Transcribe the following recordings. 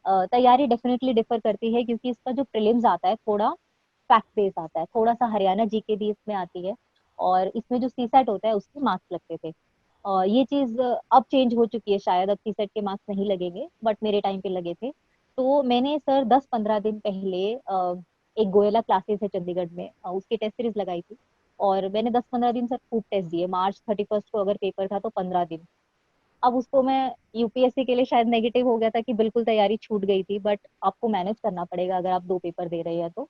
तैयारी definitely differ करती है, क्योंकि इसका जो प्रीलिम्स आता है थोड़ा फैक्ट बेस आता है, थोड़ा सा हरियाणा जीके भी इसमें आती है, और इसमें जो सीसेट होता है उसके मार्क्स लगते थे। ये चीज अब चेंज हो चुकी है, शायद अब सीसेट के मार्क्स नहीं लगेंगे, बट मेरे टाइम पे लगे थे। तो मैंने सर 10-15 दिन पहले एक गोयला क्लासेस है चंडीगढ़ में, उसकी टेस्ट सीरीज लगाई थी, और मैंने 10-15 दिन सर खूब टेस्ट दिए। मार्च 31 को अगर पेपर था तो 15 दिन। अब उसको मैं यूपीएससी के लिए शायद नेगेटिव हो गया था कि बिल्कुल तैयारी छूट गई थी, बट आपको मैनेज करना पड़ेगा अगर आप 2 पेपर दे रहे हैं तो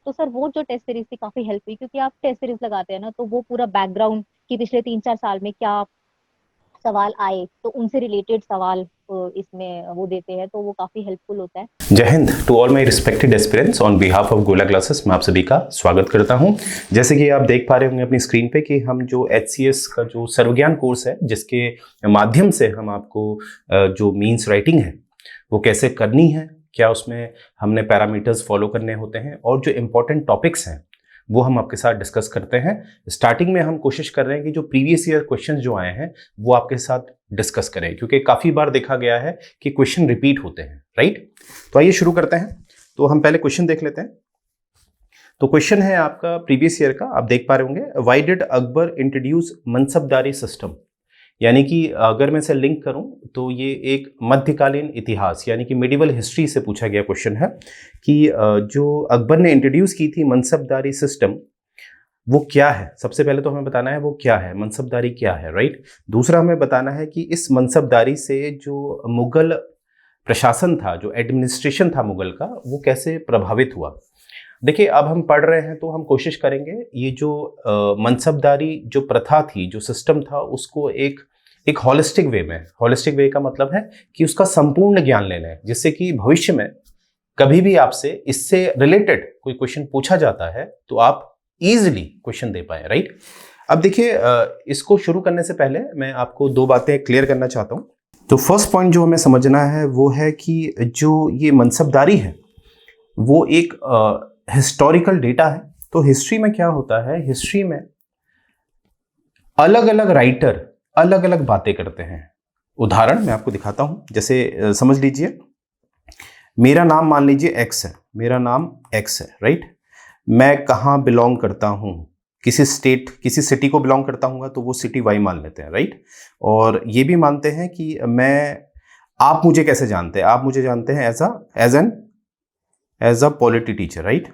सर वो जो टेस्ट सीरीज थी काफी हेल्प हुई, क्योंकि आप टेस्ट सीरीज लगाते हैं ना तो वो पूरा बैकग्राउंड कि पिछले 3-4 साल में क्या सवाल आए तो उनसे रिलेटेड सवाल इसमें वो देते हैं, तो वो काफी हेल्पफुल होता है। जय हिंद to all my respected aspirants. On behalf of Gola classes मैं आप सभी का स्वागत करता हूं। जैसे कि आप देख पा रहे होंगे अपनी स्क्रीन पे कि हम जो एचसीएस का जो सर्वज्ञान कोर्स है, जिसके माध्यम से हम आपको जो मीन्स राइटिंग है वो कैसे करनी है, क्या उसमें हमने पैरामीटर्स फॉलो करने होते हैं, और जो इंपॉर्टेंट टॉपिक्स हैं वो हम आपके साथ डिस्कस करते हैं। स्टार्टिंग में हम कोशिश कर रहे हैं कि जो प्रीवियस ईयर क्वेश्चंस जो आए हैं वो आपके साथ डिस्कस करें, क्योंकि काफ़ी बार देखा गया है कि क्वेश्चन रिपीट होते हैं, राइट। तो आइए शुरू करते हैं। तो हम पहले क्वेश्चन देख लेते हैं। तो क्वेश्चन है आपका प्रीवियस ईयर का, आप देख पा रहे होंगे, why did Akbar introduce मनसबदारी system. यानी कि अगर मैं इसे लिंक करूं तो ये एक मध्यकालीन इतिहास यानी कि मिडिवल हिस्ट्री से पूछा गया क्वेश्चन है कि जो अकबर ने इंट्रोड्यूस की थी मनसबदारी सिस्टम वो क्या है। सबसे पहले तो हमें बताना है वो क्या है, मनसबदारी क्या है, राइट। दूसरा हमें बताना है कि इस मनसबदारी से जो मुगल प्रशासन था, जो एडमिनिस्ट्रेशन था मुगल का, वो कैसे प्रभावित हुआ। देखिए अब हम पढ़ रहे हैं तो हम कोशिश करेंगे ये जो मनसबदारी जो प्रथा थी, जो सिस्टम था, उसको एक हॉलिस्टिक वे में, हॉलिस्टिक वे का मतलब है कि उसका संपूर्ण ज्ञान ले लें, जिससे कि भविष्य में कभी भी आपसे इससे रिलेटेड कोई क्वेश्चन पूछा जाता है तो आप इजीली क्वेश्चन दे पाए, राइट। अब देखिए इसको शुरू करने से पहले मैं आपको 2 बातें क्लियर करना चाहता हूं। तो फर्स्ट पॉइंट जो हमें समझना है वो है कि जो ये मनसबदारी है वो एक हिस्टोरिकल डेटा है। तो हिस्ट्री में क्या होता है, हिस्ट्री में अलग अलग राइटर अलग अलग बातें करते हैं। उदाहरण मैं आपको दिखाता हूं, जैसे समझ लीजिए मेरा नाम मान लीजिए एक्स है, मेरा नाम एक्स है, राइट। मैं कहाँ बिलोंग करता हूँ, किसी स्टेट किसी सिटी को बिलोंग करता हूँ तो वो सिटी वाई मान लेते हैं, राइट। और ये भी मानते हैं कि आप मुझे कैसे जानते हैं, आप मुझे जानते हैं as a polity teacher, right.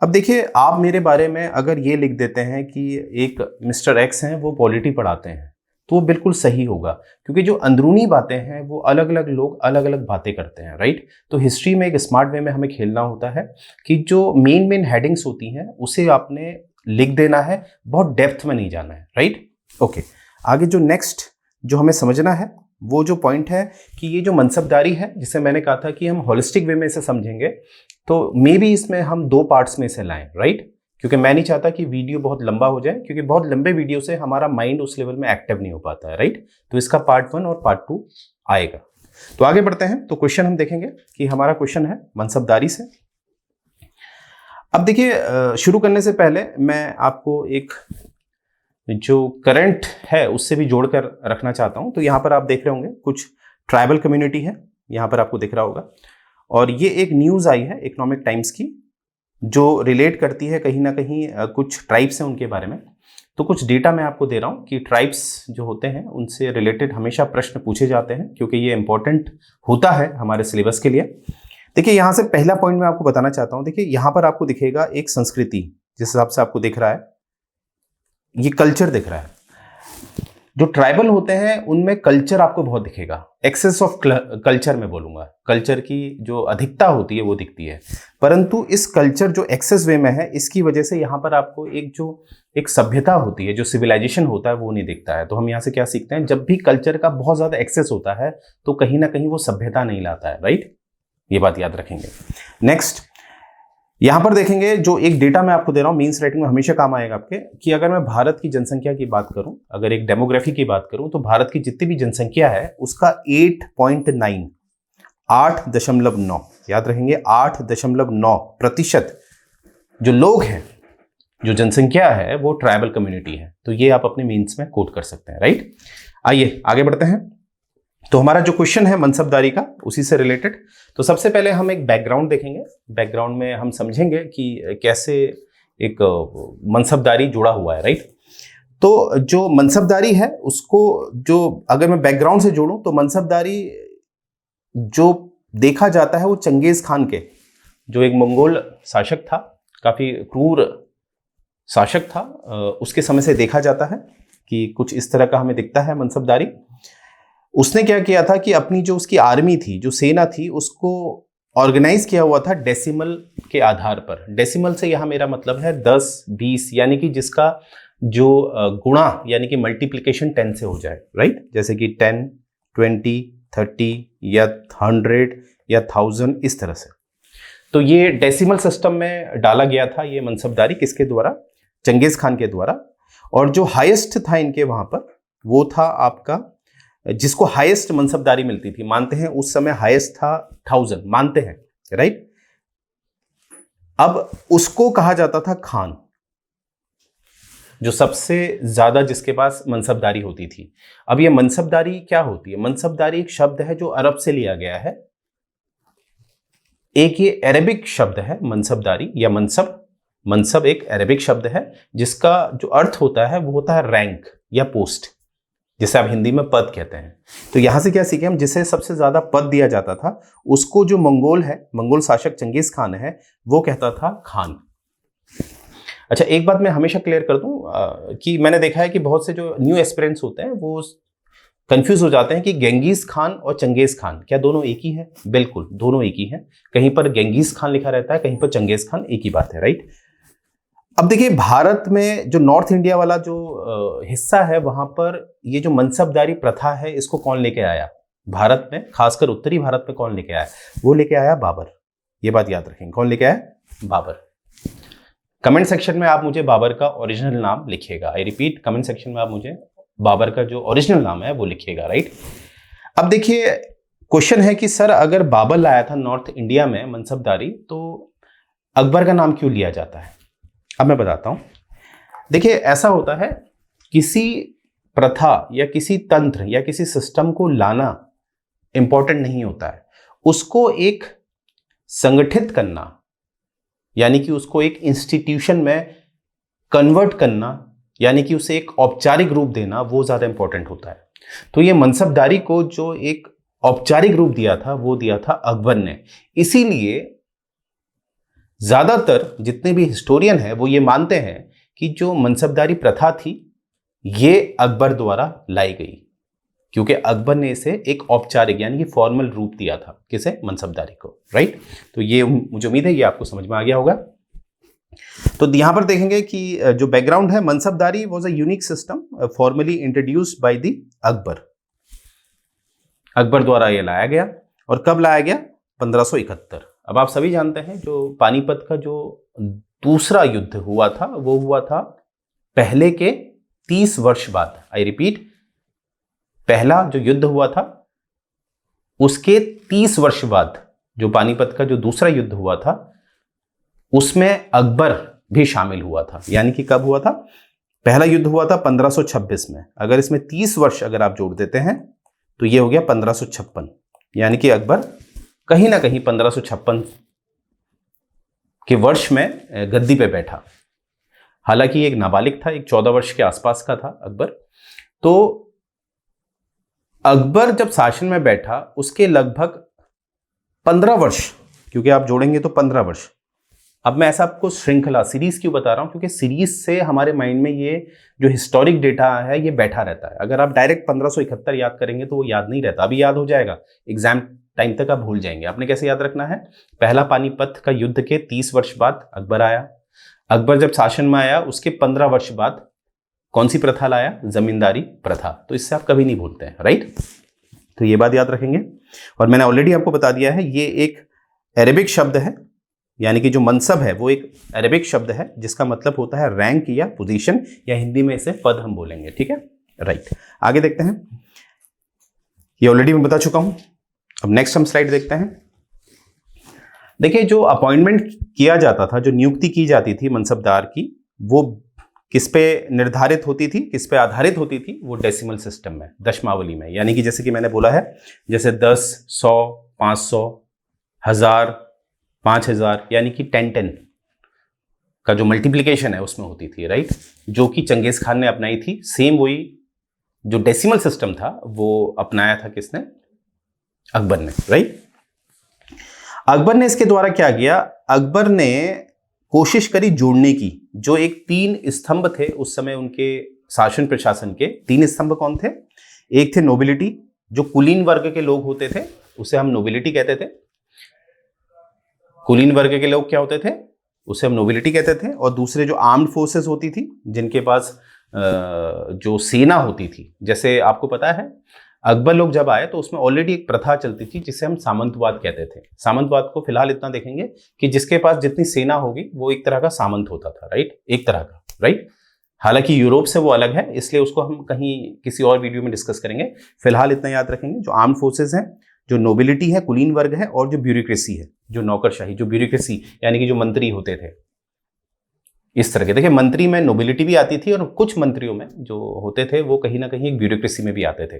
अब देखिए आप मेरे बारे में अगर ये लिख देते हैं कि एक मिस्टर एक्स हैं वो पॉलिटी पढ़ाते हैं, तो वो बिल्कुल सही होगा, क्योंकि जो अंदरूनी बातें हैं वो अलग अलग लोग अलग अलग बातें करते हैं, राइट। तो हिस्ट्री में एक स्मार्ट वे में हमें खेलना होता है कि जो मेन हेडिंग्स होती हैं उसे आपने लिख देना है, बहुत डेप्थ में नहीं जाना है, राइट। ओके, आगे जो नेक्स्ट जो हमें समझना है वो जो पॉइंट है कि ये जो मनसबदारी है, जिसे मैंने कहा था कि हम होलिस्टिक वे में इसे समझेंगे, तो मे बी इसमें हम 2 पार्ट्स में इसे लाएं, राइट। क्योंकि मैं नहीं चाहता कि वीडियो बहुत लंबा हो जाए, क्योंकि बहुत लंबे वीडियो से हमारा माइंड उस लेवल में एक्टिव नहीं हो पाता है, राइट। तो इसका पार्ट 1 और पार्ट 2 आएगा। तो आगे बढ़ते हैं। तो क्वेश्चन हम देखेंगे कि हमारा क्वेश्चन है मनसबदारी से। अब देखिए शुरू करने से पहले मैं आपको एक जो करंट है उससे भी जोड़कर रखना चाहता हूं। तो यहां पर आप देख रहे होंगे कुछ ट्राइबल कम्युनिटी है, यहां पर आपको दिख रहा होगा, और ये एक न्यूज आई है इकोनॉमिक टाइम्स की जो रिलेट करती है कहीं ना कहीं कुछ ट्राइब्स हैं उनके बारे में। तो कुछ डेटा मैं आपको दे रहा हूं कि ट्राइब्स जो होते हैं उनसे रिलेटेड हमेशा प्रश्न पूछे जाते हैं, क्योंकि ये इंपॉर्टेंट होता है हमारे सिलेबस के लिए। देखिए यहां से पहला पॉइंट मैं आपको बताना चाहता हूं। देखिए यहां पर आपको दिखेगा एक संस्कृति, जिस हिसाब से आपको दिख रहा है ये कल्चर दिख रहा है। जो ट्राइबल होते हैं उनमें कल्चर आपको बहुत दिखेगा, एक्सेस ऑफ कल्चर में बोलूंगा, कल्चर की जो अधिकता होती है वो दिखती है। परंतु इस कल्चर जो एक्सेस वे में है, इसकी वजह से यहाँ पर आपको एक सभ्यता होती है, जो सिविलाइजेशन होता है वो नहीं दिखता है। तो हम यहाँ से क्या सीखते हैं, जब भी कल्चर का बहुत ज्यादा एक्सेस होता है तो कहीं ना कहीं वो सभ्यता नहीं लाता है, राइट। ये बात याद रखेंगे। नेक्स्ट यहां पर देखेंगे जो एक डेटा मैं आपको दे रहा हूं, मींस राइटिंग में हमेशा काम आएगा आपके, कि अगर मैं भारत की जनसंख्या की बात करूं, अगर एक डेमोग्राफी की बात करूं, तो भारत की जितनी भी जनसंख्या है उसका 8.9 8.9 याद रखेंगे 8.9% जो लोग हैं, जो जनसंख्या है वो ट्राइबल कम्युनिटी है। तो ये आप अपने मीन्स में कोट कर सकते हैं, राइट। आइए आगे बढ़ते हैं। तो हमारा जो क्वेश्चन है मनसबदारी का, उसी से रिलेटेड। तो सबसे पहले हम एक बैकग्राउंड देखेंगे। बैकग्राउंड में हम समझेंगे कि कैसे एक मनसबदारी जुड़ा हुआ है, राइट। तो जो मनसबदारी है उसको, जो अगर मैं बैकग्राउंड से जोड़ूं तो मनसबदारी जो देखा जाता है वो चंगेज खान के, जो एक मंगोल शासक था, काफी क्रूर शासक था, उसके समय से देखा जाता है कि कुछ इस तरह का हमें दिखता है मनसबदारी। उसने क्या किया था कि अपनी जो उसकी आर्मी थी, जो सेना थी, उसको ऑर्गेनाइज किया हुआ था डेसिमल के आधार पर। डेसिमल से यहाँ मेरा मतलब है 10, 20, यानी कि जिसका जो गुणा यानी कि मल्टीप्लिकेशन 10 से हो जाए, राइट। जैसे कि 10, 20, 30 या 100 या 1000, इस तरह से। तो ये डेसिमल सिस्टम में डाला गया था ये मनसबदारी, किसके द्वारा? चंगेज खान के द्वारा। और जो हाईएस्ट था इनके वहां पर, वो था आपका, जिसको हाईएस्ट मनसबदारी मिलती थी, मानते हैं उस समय हाईएस्ट था 1000, मानते हैं, राइट। अब उसको कहा जाता था खान, जो सबसे ज्यादा जिसके पास मनसबदारी होती थी। अब ये मनसबदारी क्या होती है? मनसबदारी एक शब्द है जो अरब से लिया गया है। एक ये अरेबिक शब्द है मनसबदारी या मनसब। मनसब एक अरेबिक शब्द है जिसका जो अर्थ होता है वो होता है रैंक या पोस्ट, जिसे आप हिंदी में पद कहते हैं। तो यहां से क्या सीखे हम? जिसे सबसे ज्यादा पद दिया जाता था उसको जो मंगोल है, मंगोल शासक चंगेज खान है, वो कहता था खान। अच्छा, एक बात मैं हमेशा क्लियर कर दूं कि मैंने देखा है कि बहुत से जो न्यू एस्पिरेंट्स होते हैं वो कंफ्यूज हो जाते हैं कि गेंगीज खान और चंगेज खान क्या दोनों एक ही है? बिल्कुल, दोनों एक ही है। कहीं पर गेंगीज खान लिखा रहता है, कहीं पर चंगेज खान, एक ही बात है, राइट। अब देखिए, भारत में जो नॉर्थ इंडिया वाला जो हिस्सा है, वहां पर ये जो मनसबदारी प्रथा है, इसको कौन लेके आया? भारत में, खासकर उत्तरी भारत में कौन लेके आया? वो लेके आया बाबर। ये बात याद रखेंगे, कौन लेके आया? बाबर। कमेंट सेक्शन में आप मुझे बाबर का ओरिजिनल नाम लिखिएगा। आई रिपीट, कमेंट सेक्शन में आप मुझे बाबर का जो ओरिजिनल नाम है वो लिखिएगा, राइट। अब देखिए, क्वेश्चन है कि सर अगर बाबर लाया था नॉर्थ इंडिया में मनसबदारी, तो अकबर का नाम क्यों लिया जाता है? अब मैं बताता हूं। देखिए, ऐसा होता है, किसी प्रथा या किसी तंत्र या किसी सिस्टम को लाना इंपॉर्टेंट नहीं होता है, उसको एक संगठित करना, यानी कि उसको एक इंस्टीट्यूशन में कन्वर्ट करना, यानी कि उसे एक औपचारिक रूप देना, वो ज्यादा इंपॉर्टेंट होता है। तो ये मनसबदारी को जो एक औपचारिक रूप दिया था, वो दिया था अकबर ने। इसीलिए ज्यादातर जितने भी हिस्टोरियन हैं वो ये मानते हैं कि जो मनसबदारी प्रथा थी ये अकबर द्वारा लाई गई, क्योंकि अकबर ने इसे एक औपचारिक यानी कि फॉर्मल रूप दिया था। किसे? मनसबदारी को, राइट। तो ये मुझे उम्मीद है ये आपको समझ में आ गया होगा। तो यहां पर देखेंगे कि जो बैकग्राउंड है, mansabdari was a unique system formally introduced by the Akbar. Akbar द्वारा ये लाया गया। और कब लाया गया? 1571। अब आप सभी जानते हैं जो पानीपत का जो दूसरा युद्ध हुआ था, वो हुआ था पहले के 30 वर्ष बाद। आई रिपीट, पहला जो युद्ध हुआ था उसके 30 वर्ष बाद जो पानीपत का जो दूसरा युद्ध हुआ था, उसमें अकबर भी शामिल हुआ था। यानी कि कब हुआ था? पहला युद्ध हुआ था 1526 में। अगर इसमें 30 वर्ष अगर आप जोड़ देते हैं तो ये हो गया 1556। यानी कि अकबर कहीं ना कहीं 1556 के वर्ष में गद्दी पे बैठा। हालांकि एक नाबालिग था, एक 14 वर्ष के आसपास का था अकबर। तो अकबर जब शासन में बैठा, उसके लगभग 15 वर्ष, क्योंकि आप जोड़ेंगे तो 15 वर्ष। अब मैं ऐसा आपको श्रृंखला सीरीज क्यों बता रहा हूं? क्योंकि सीरीज से हमारे माइंड में ये जो हिस्टोरिक डेटा है ये बैठा रहता है। अगर आप डायरेक्ट 1571 याद करेंगे तो वो याद नहीं रहता। अभी याद हो जाएगा, एग्जाम टाइम तक आप भूल जाएंगे। आपने कैसे याद रखना है? पहला पानीपत का युद्ध के 30 वर्ष बाद अकबर आया। अकबर जब शासन में आया उसके 15 वर्ष बाद कौन सी प्रथा लाया? जमींदारी प्रथा। तो इससे आप कभी नहीं भूलते हैं, राइट। तो ये बात याद रखेंगे। और मैंने ऑलरेडी आपको बता दिया है, ये एक अरेबिक शब्द है, यानी कि जो मनसब है वो एक अरेबिक शब्द है जिसका मतलब होता है रैंक या पोजीशन, या हिंदी में इसे पद हम बोलेंगे, ठीक है, राइट। आगे देखते हैं। ये ऑलरेडी मैं बता चुका हूं। अब नेक्स्ट हम स्लाइड देखते हैं। देखिए, जो अपॉइंटमेंट किया जाता था, जो नियुक्ति की जाती थी मनसबदार की, वो किस पे निर्धारित होती थी, किस पे आधारित होती थी, वो डेसिमल सिस्टम में, दशमावली में। यानी कि जैसे कि मैंने बोला है, जैसे 10, 100, 500, 1000, 5000, यानी कि 10 का जो मल्टीप्लिकेशन है उसमें होती थी, राइट, जो कि चंगेज खान ने अपनाई थी। सेम वही जो डेसिमल सिस्टम था वो अपनाया था किसने? अकबर ने, राइट। अकबर ने इसके द्वारा क्या किया? अकबर ने कोशिश करी जोड़ने की। जो एक 3 स्तंभ थे उस समय उनके शासन प्रशासन के, 3 स्तंभ कौन थे? एक थे नोबिलिटी, जो कुलीन वर्ग के लोग होते थे, उसे हम नोबिलिटी कहते थे। कुलीन वर्ग के लोग क्या होते थे? उसे हम नोबिलिटी कहते थे। और दूसरे जो आर्म्ड फोर्सेस होती थी, जिनके पास जो सेना होती थी, जैसे आपको पता है अकबर लोग जब आए तो उसमें ऑलरेडी एक प्रथा चलती थी जिसे हम सामंतवाद कहते थे। सामंतवाद को फिलहाल इतना देखेंगे कि जिसके पास जितनी सेना होगी वो एक तरह का सामंत होता था, राइट, एक तरह का, राइट। हालांकि यूरोप से वो अलग है, इसलिए उसको हम कहीं किसी और वीडियो में डिस्कस करेंगे। फिलहाल इतना याद रखेंगे, जो आर्म्ड फोर्सेस हैं, जो नोबिलिटी है, कुलीन वर्ग है, और जो ब्यूरोक्रेसी है, जो नौकरशाही, जो ब्यूरोक्रेसी यानी कि जो मंत्री होते थे, इस तरह के। देखिए, मंत्री में नोबिलिटी भी आती थी और कुछ मंत्रियों में जो होते थे वो कहीं ना कहीं एक ब्यूरोक्रेसी में भी आते थे।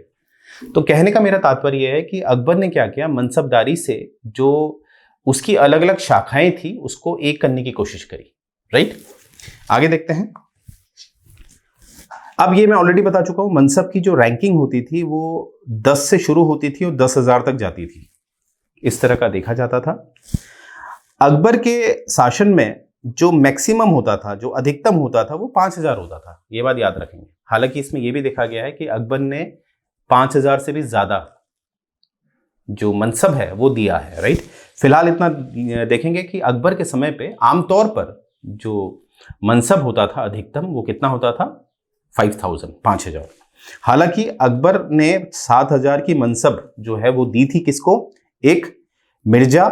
तो कहने का मेरा तात्पर्य यह है कि अकबर ने क्या किया, मनसबदारी से जो उसकी अलग अलग शाखाएं थी उसको एक करने की कोशिश करी, राइट। आगे देखते हैं। अब ये मैं ऑलरेडी बता चुका हूं, मनसब की जो रैंकिंग होती थी वो 10 से शुरू होती थी और 10,000 तक जाती थी, इस तरह का देखा जाता था। अकबर के शासन में जो मैक्सिमम होता था, जो अधिकतम होता था, वो 5,000 होता था। ये बात याद रखेंगे। हालांकि इसमें यह भी देखा गया है कि अकबर ने 5,000 से भी ज्यादा जो मनसब है वो दिया है, राइट। फिलहाल इतना देखेंगे कि अकबर के समय पे आमतौर पर जो मनसब होता था अधिकतम, वो कितना होता था? 5,000। हालांकि अकबर ने 7,000 की मनसब जो है वो दी थी किसको? एक मिर्जा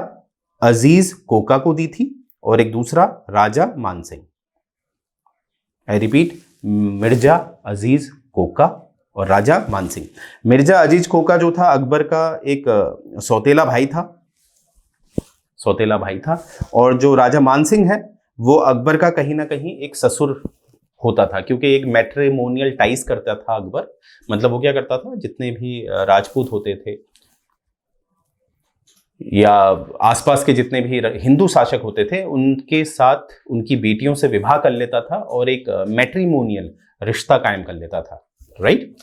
अजीज कोका को दी थी और एक दूसरा राजा मानसिंह। आई रिपीट, मिर्जा अजीज कोका और राजा मानसिंह। मिर्जा अजीज कोका जो था अकबर का एक सौतेला भाई था, और जो राजा मानसिंह है वो अकबर का कहीं ना कहीं एक ससुर होता था, क्योंकि एक मैट्रिमोनियल टाइज करता था अकबर। मतलब वो क्या करता था, जितने भी राजपूत होते थे या आसपास के जितने भी हिंदू शासक होते थे, उनके साथ उनकी बेटियों से विवाह कर लेता था और एक मैट्रिमोनियल रिश्ता कायम कर लेता था, राइट।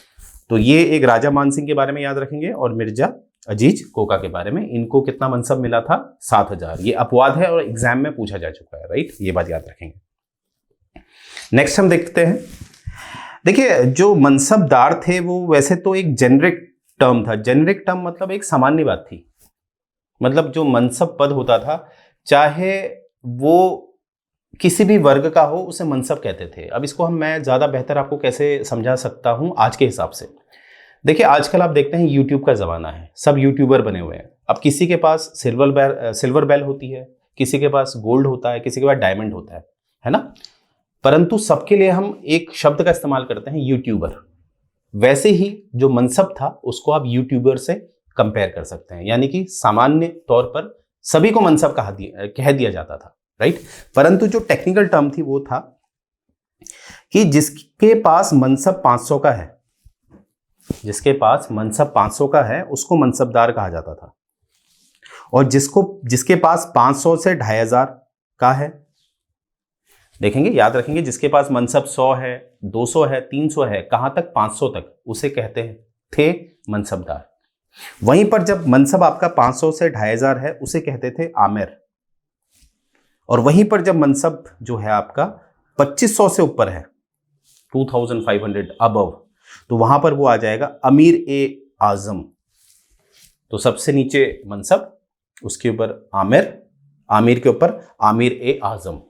तो ये एक राजा मानसिंह के बारे में याद रखेंगे और मिर्जा अजीज कोका के बारे में। इनको कितना मनसब मिला था? 7,000। ये अपवाद है और एग्जाम में पूछा जा चुका है, राइट, ये बात याद रखेंगे। नेक्स्ट हम देखते हैं। देखिए, जो मनसबदार थे वो वैसे तो एक जेनरिक टर्म था। जेनरिक टर्म मतलब एक सामान्य बात थी। मतलब जो मनसब पद होता था, चाहे वो किसी भी वर्ग का हो, उसे मनसब कहते थे। अब इसको मैं ज़्यादा बेहतर आपको कैसे समझा सकता हूँ आज के हिसाब से। देखिए, आजकल आप देखते हैं यूट्यूब का ज़माना है, सब यूट्यूबर बने हुए हैं। अब किसी के पास सिल्वर बेल होती है, किसी के पास गोल्ड होता है, किसी के पास डायमंड होता है ना। परंतु सबके लिए हम एक शब्द का इस्तेमाल करते हैं, यूट्यूबर। वैसे ही जो मनसब था उसको आप यूट्यूबर से कंपेयर कर सकते हैं। यानी कि सामान्य तौर पर सभी को मनसब कह दिया जाता था, राइट। परंतु जो टेक्निकल टर्म थी वो था कि जिसके पास मनसब 500 का है, जिसके पास मनसब 500 का है उसको मनसबदार कहा जाता था। और जिसके पास 500 से 2,500 का है, देखेंगे, याद रखेंगे, जिसके पास मनसब 100 है, 200 है, 300 है, कहां तक? 500 तक, उसे कहते थे मनसबदार। वहीं पर जब मनसब आपका 500 से 2,500 है, उसे कहते थे आमिर। और वहीं पर जब मनसब जो है आपका 2,500 से ऊपर है, 2,500 अबव, तो वहां पर वो आ जाएगा अमीर ए आजम। तो सबसे नीचे मनसब, उसके ऊपर आमिर, आमिर के ऊपर आमिर ए आजम।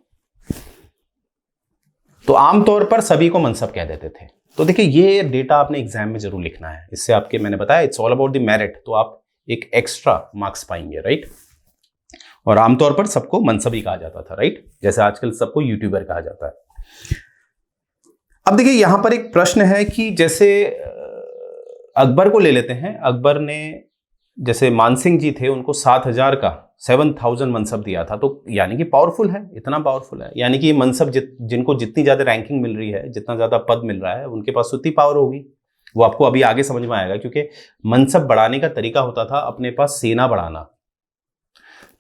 तो आमतौर पर सभी को मनसब कह देते थे। तो देखिए, ये डेटा आपने एग्जाम में जरूर लिखना है। इससे आपके, मैंने बताया, it's all about the merit, तो आप एक एक्स्ट्रा मार्क्स पाएंगे, राइट। और आमतौर पर सबको मनसब ही कहा जाता था, राइट, जैसे आजकल सबको यूट्यूबर कहा जाता है। अब देखिए, यहां पर एक प्रश्न है कि जैसे अकबर को ले लेते हैं। अकबर ने, जैसे मानसिंह जी थे, उनको 7,000 का 7,000 मनसब दिया था, तो यानी कि पावरफुल है, इतना पावरफुल है, यानी कि ये मनसब जिनको जितनी ज़्यादा रैंकिंग मिल रही है, जितना ज़्यादा पद मिल रहा है, उनके पास उतनी पावर होगी। वो आपको अभी आगे समझ में आएगा, क्योंकि मनसब बढ़ाने का तरीका होता था अपने पास सेना बढ़ाना।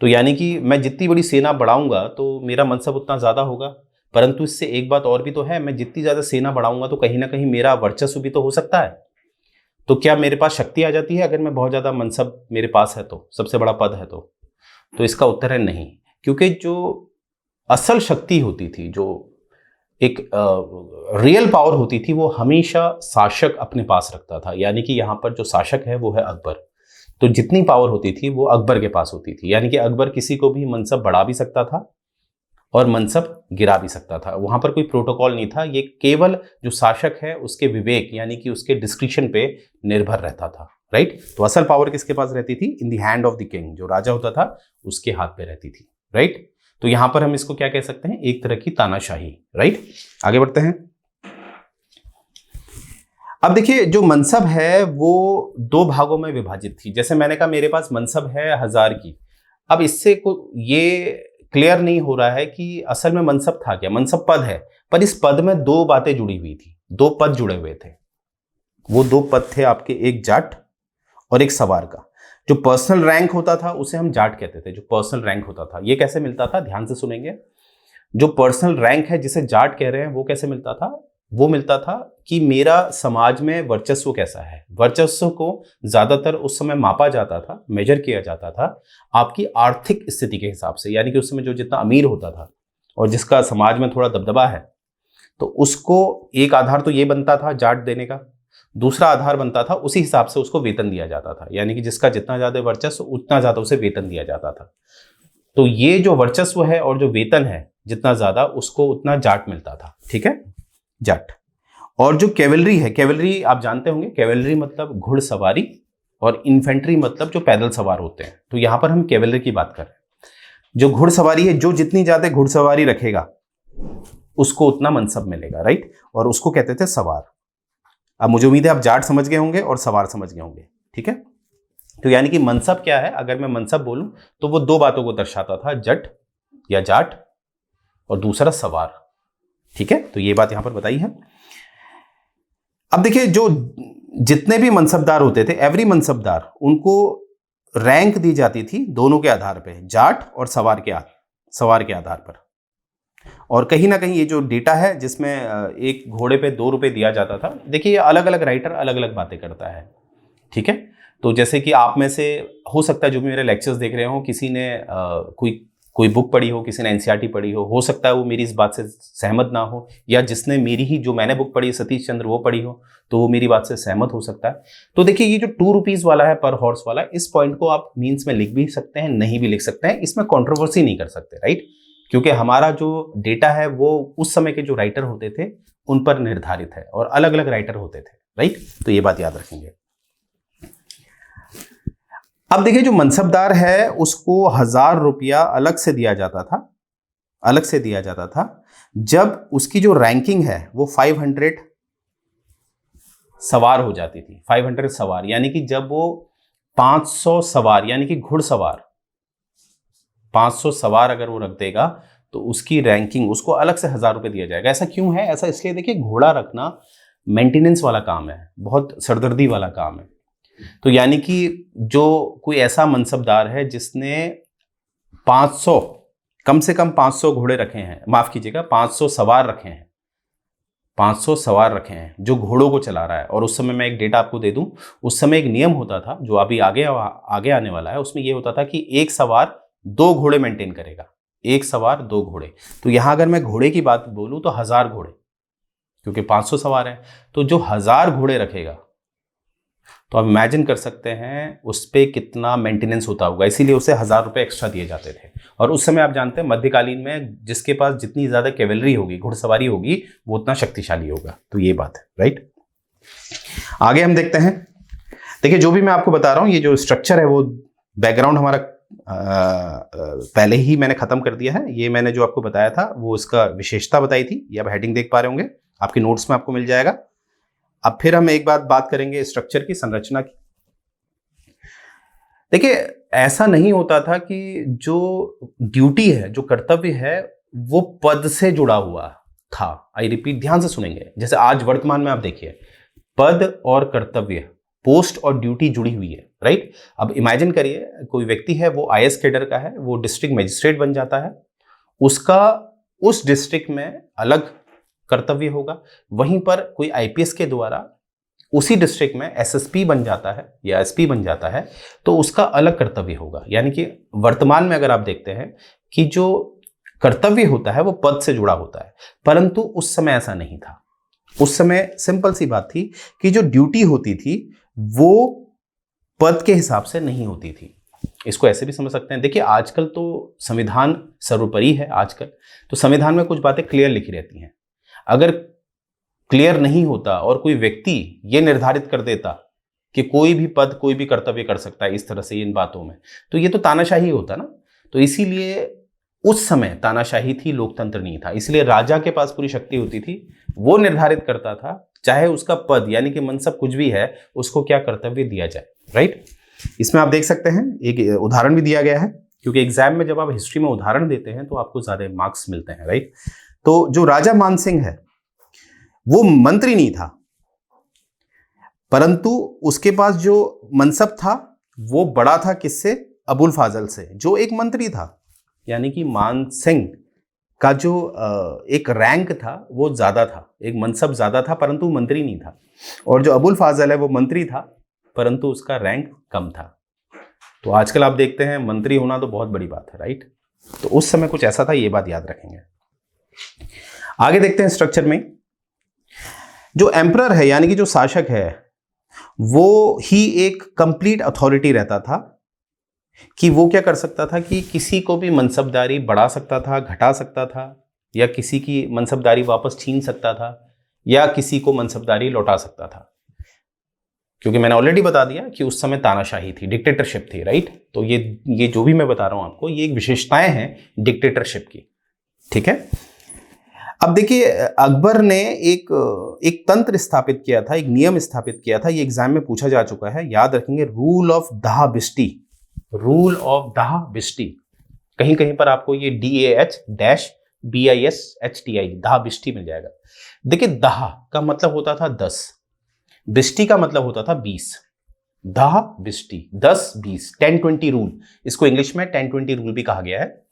तो यानी कि मैं जितनी बड़ी सेना बढ़ाऊंगा तो मेरा मनसब उतना ज़्यादा होगा, परंतु इससे एक बात और भी तो है, मैं जितनी ज़्यादा सेना बढ़ाऊंगा तो कहीं ना कहीं मेरा वर्चस्व भी तो हो सकता है। तो क्या मेरे पास शक्ति आ जाती है अगर मैं बहुत ज़्यादा मनसब मेरे पास है, तो सबसे बड़ा पद है तो इसका उत्तर है नहीं। क्योंकि जो असल शक्ति होती थी, जो एक रियल पावर होती थी, वो हमेशा शासक अपने पास रखता था। यानी कि यहाँ पर जो शासक है वो है अकबर। तो जितनी पावर होती थी वो अकबर के पास होती थी। यानी कि अकबर किसी को भी मनसब बढ़ा भी सकता था और मनसब गिरा भी सकता था। वहां पर कोई प्रोटोकॉल नहीं था, ये केवल जो शासक है उसके विवेक यानी कि उसके डिस्क्रिप्शन पे निर्भर रहता था। राइट। तो असल पावर किसके पास रहती थी? In the hand of the king, जो राजा होता था उसके हाथ पे रहती थी। राइट। तो यहां पर हम इसको क्या कह सकते हैं? एक तरह की तानाशाही। राइट। आगे बढ़ते हैं। अब देखिए, जो मनसब है वो दो भागों में विभाजित थी। जैसे मैंने कहा मेरे पास मनसब है 1000 की। अब इससे ये क्लियर नहीं हो रहा है कि असल में मनसब था क्या। मनसब पद है, पर इस पद में दो बातें जुड़ी हुई थी, दो पद जुड़े हुए थे। वो दो पद थे आपके, एक जाट और एक सवार का। जो पर्सनल रैंक होता था उसे हम जाट कहते थे। जो पर्सनल रैंक होता था, ये कैसे मिलता था? ध्यान से सुनेंगे। जो पर्सनल रैंक है जिसे जाट कह रहे हैं, वो कैसे मिलता था? वो मिलता था कि मेरा समाज में वर्चस्व कैसा है। वर्चस्व को ज्यादातर उस समय मापा जाता था, मेजर किया जाता था आपकी आर्थिक स्थिति के हिसाब से। यानी कि उस समय जो जितना अमीर होता था और जिसका समाज में थोड़ा दबदबा है, तो उसको एक आधार तो ये बनता था जाट देने का, दूसरा आधार बनता था उसी हिसाब से उसको वेतन दिया जाता था। यानी कि जिसका जितना ज्यादा वर्चस्व उतना ज्यादा उसे वेतन दिया जाता था। तो ये जो वर्चस्व है और जो वेतन है जितना ज्यादा, उसको उतना जाट मिलता था। ठीक है, जाट। और जो कैवलरी है, कैवलरी आप जानते होंगे, कैवलरी मतलब घुड़सवारी और इन्फेंट्री मतलब जो पैदल सवार होते हैं। तो यहां पर हम कैवलरी की बात कर रहे हैं। जो घुड़सवारी है, जो जितनी ज्यादा घुड़सवारी रखेगा उसको उतना मनसब मिलेगा। राइट। और उसको कहते थे सवार। अब मुझे उम्मीद है आप जाट समझ गए होंगे और सवार समझ गए होंगे। ठीक है। तो यानी कि मनसब क्या है, अगर मैं मनसब बोलूं तो वो दो बातों को दर्शाता था, जट या जाट और दूसरा सवार। ठीक है। तो ये बात यहां पर बताई है। अब देखिए, जो जितने भी मनसबदार होते थे, एवरी मनसबदार, उनको रैंक दी जाती थी दोनों के आधार पे, जाट और सवार के आधार पर। और कहीं ना कहीं ये जो डेटा है जिसमें एक घोड़े पे 2 रुपए दिया जाता था, देखिए ये अलग अलग राइटर अलग अलग बातें करता है। ठीक है। तो जैसे कि आप में से हो सकता है जो भी मेरे लेक्चर्स देख रहे हो, किसी ने कोई बुक पढ़ी हो, किसी ने एनसीईआरटी पढ़ी हो सकता है वो मेरी इस बात से सहमत ना हो, या जिसने मेरी ही जो मैंने बुक पढ़ी सतीश चंद्र वो पढ़ी हो, तो वो मेरी बात से सहमत हो सकता है। तो देखिए, ये जो 2 रुपीज वाला है पर हॉर्स वाला, इस पॉइंट को आप मीन्स में लिख भी सकते हैं, नहीं भी लिख सकते हैं, इसमें कॉन्ट्रोवर्सी नहीं कर सकते। राइट। क्योंकि हमारा जो डेटा है वो उस समय के जो राइटर होते थे उन पर निर्धारित है और अलग अलग राइटर होते थे। राइट। तो ये बात याद रखेंगे। अब देखिए, जो मनसबदार है उसको 1000 रुपया अलग से दिया जाता था जब उसकी जो रैंकिंग है वो 500 सवार हो जाती थी। 500 सवार यानी कि जब वो 500 सवार यानी कि घुड़सवार 500 सवार अगर वो रख देगा तो उसकी रैंकिंग, उसको अलग से 1000 रुपये दिया जाएगा। ऐसा क्यों है? ऐसा इसलिए, देखिए घोड़ा रखना मेंटेनेंस वाला काम है, बहुत सरदर्दी वाला काम है। तो यानी कि जो कोई ऐसा मनसबदार है जिसने 500, कम से कम 500 घोड़े रखे हैं, माफ कीजिएगा 500 सवार रखे हैं, 500 सवार रखे हैं जो घोड़ों को चला रहा है। और उस समय मैं एक डेटा आपको दे दूं, उस समय एक नियम होता था जो अभी आगे आने वाला है, उसमें यह होता था कि एक सवार 2 घोड़े मेंटेन करेगा, एक सवार 2 घोड़े। तो यहां अगर मैं घोड़े की बात बोलूं तो 1000 घोड़े, क्योंकि 500 सवार है, तो जो 1000 घोड़े रखेगा, तो आप इमेजिन कर सकते हैं उस पर कितना मेंटेनेंस होता होगा। इसीलिए उसे 1000 रुपये एक्स्ट्रा दिए जाते थे। और उस समय आप जानते हैं मध्यकालीन में जिसके पास जितनी ज्यादा कैवलरी होगी, घुड़सवारी होगी, वो उतना शक्तिशाली होगा। तो ये बात है। राइट। आगे हम देखते हैं। देखिए, जो भी मैं आपको बता रहा हूं, ये जो स्ट्रक्चर है वो बैकग्राउंड हमारा पहले ही मैंने खत्म कर दिया है। ये मैंने जो आपको बताया था वो इसका विशेषता बताई थी, ये आप हेडिंग देख पा रहे होंगे, आपके नोट्स में आपको मिल जाएगा। अब फिर हम एक बात करेंगे स्ट्रक्चर की, संरचना की। देखिए, ऐसा नहीं होता था कि जो ड्यूटी है, जो कर्तव्य है, वो पद से जुड़ा हुआ था। आई रिपीट, ध्यान से सुनेंगे। जैसे आज वर्तमान में आप देखिए, पद और कर्तव्य, पोस्ट और ड्यूटी जुड़ी हुई है, राइट। अब इमेजिन करिए, कोई व्यक्ति है, वो आईएएस कैडर का है, वो डिस्ट्रिक्ट मजिस्ट्रेट बन जाता है, उसका उस डिस्ट्रिक्ट में अलग कर्तव्य होगा। वहीं पर कोई आईपीएस के द्वारा उसी डिस्ट्रिक्ट में एसएसपी बन जाता है या एसपी बन जाता है, तो उसका अलग कर्तव्य होगा। यानी कि वर्तमान में अगर आप देखते हैं कि जो कर्तव्य होता है वो पद से जुड़ा होता है, परंतु उस समय ऐसा नहीं था। उस समय सिंपल सी बात थी कि जो ड्यूटी होती थी वो पद के हिसाब से नहीं होती थी। इसको ऐसे भी समझ सकते हैं। देखिए, आजकल तो संविधान सर्वोपरि है आजकल, तो संविधान में कुछ बातें क्लियर लिखी रहती हैं। अगर क्लियर नहीं होता और कोई व्यक्ति ये निर्धारित कर देता कि कोई भी पद, कोई भी कर्तव्य कर सकता है इस तरह से इन बातों में, तो ये तो तानाशाही होता ना। तो इसीलिए उस समय तानाशाही थी, लोकतंत्र नहीं था। इसलिए राजा के पास पूरी शक्ति होती थी, वो निर्धारित करता था, चाहे उसका पद यानी कि मनसब कुछ भी है, उसको क्या कर्तव्य दिया जाए, राइट। इसमें आप देख सकते हैं एक उदाहरण भी दिया गया है, क्योंकि एग्जाम में जब आप हिस्ट्री में उदाहरण देते हैं तो आपको ज्यादा मार्क्स मिलते हैं, राइट। तो जो राजा मानसिंह है वो मंत्री नहीं था, परंतु उसके पास जो मनसब था वो बड़ा था, किससे? अबुल फाजल से, जो एक मंत्री था। यानी कि मान सिंह का जो एक रैंक था वो ज्यादा था, एक मनसब ज्यादा था, परंतु मंत्री नहीं था। और जो अबुल फाजल है वो मंत्री था, परंतु उसका रैंक कम था। तो आजकल आप देखते हैं मंत्री होना तो बहुत बड़ी बात है, राइट। तो उस समय कुछ ऐसा था, ये बात याद रखेंगे। आगे देखते हैं स्ट्रक्चर में। जो एम्परर है यानी कि जो शासक है, वो ही एक कंप्लीट अथॉरिटी रहता था कि वो क्या कर सकता था कि किसी को भी मनसबदारी बढ़ा सकता था, घटा सकता था, या किसी की मनसबदारी वापस छीन सकता था, या किसी को मनसबदारी लौटा सकता था। क्योंकि मैंने ऑलरेडी बता दिया कि उस समय तानाशाही थी, डिक्टेटरशिप थी, राइट। तो ये जो भी मैं बता रहा हूं आपको, ये एक विशेषताएं हैं डिक्टेटरशिप की, ठीक है। अब देखिए, अकबर ने एक तंत्र स्थापित किया था, एक नियम स्थापित किया था, ये एग्जाम में पूछा जा चुका है, याद रखेंगे। रूल ऑफ दाह बिस्टी, रूल ऑफ दाह बिस्टी। कहीं कहीं पर आपको ये DAH-BISHTI दाह बिस्टी मिल जाएगा। देखिए, दाह का मतलब होता था 10, बिस्टी का मतलब होता था 20। दाह बिस्टी 10 20, 10-20 रूल, इसको इंग्लिश में 10-20 रूल भी कहा गया है।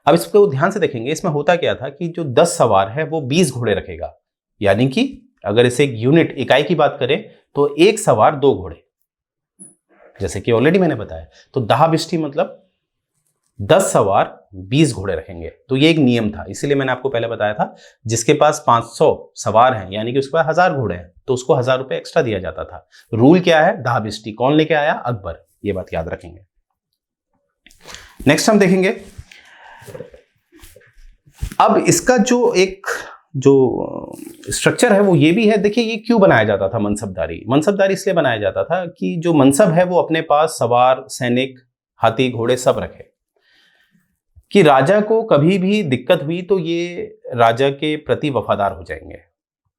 अब इसको ध्यान से देखेंगे, इसमें होता क्या था कि जो 10 सवार है वो 20 घोड़े रखेगा। यानी कि अगर इसे एक यूनिट, इकाई की बात करें तो एक सवार 2 घोड़े, जैसे कि ऑलरेडी मैंने बताया। तो दाह बिस्टी मतलब 10 सवार 20 घोड़े रखेंगे। तो ये एक नियम था, इसीलिए मैंने आपको पहले बताया था, जिसके पास 500 सवार हैं यानी कि उसके पास 1000 घोड़े हैं, तो उसको 1000 रुपए एक्स्ट्रा दिया जाता था। रूल क्या है? दाह बिस्टी। कौन लेके आया? अकबर। ये बात याद रखेंगे। नेक्स्ट हम देखेंगे, अब इसका जो स्ट्रक्चर है वो ये भी है। देखिए, ये क्यों बनाया जाता था मनसबदारी? मनसबदारी इसलिए बनाया जाता था कि जो मनसब है वो अपने पास सवार, सैनिक, हाथी, घोड़े सब रखे, कि राजा को कभी भी दिक्कत हुई तो ये राजा के प्रति वफादार हो जाएंगे,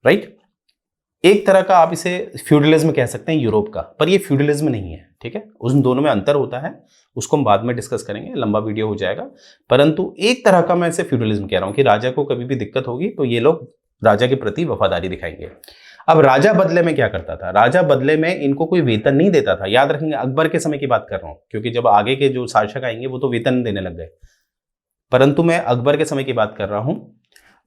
राइट। एक तरह का आप इसे फ्यूडलिज्म कह सकते हैं यूरोप का, पर ये फ्यूडलिज्म नहीं है, ठीक है। उन दोनों में अंतर होता है, उसको हम बाद में डिस्कस करेंगे, लंबा वीडियो हो जाएगा। परंतु एक तरह का मैं इसे फ्यूडलिज्म कह रहा हूं कि राजा को कभी भी दिक्कत होगी तो ये लोग राजा के प्रति वफादारी दिखाएंगे। अब राजा बदले में क्या करता था? राजा बदले में इनको कोई वेतन नहीं देता था। याद रखेंगे, अकबर के समय की बात कर रहा हूं, क्योंकि जब आगे के जो शासक आएंगे वो तो वेतन देने लग गए, परंतु मैं अकबर के समय की बात कर रहा हूं।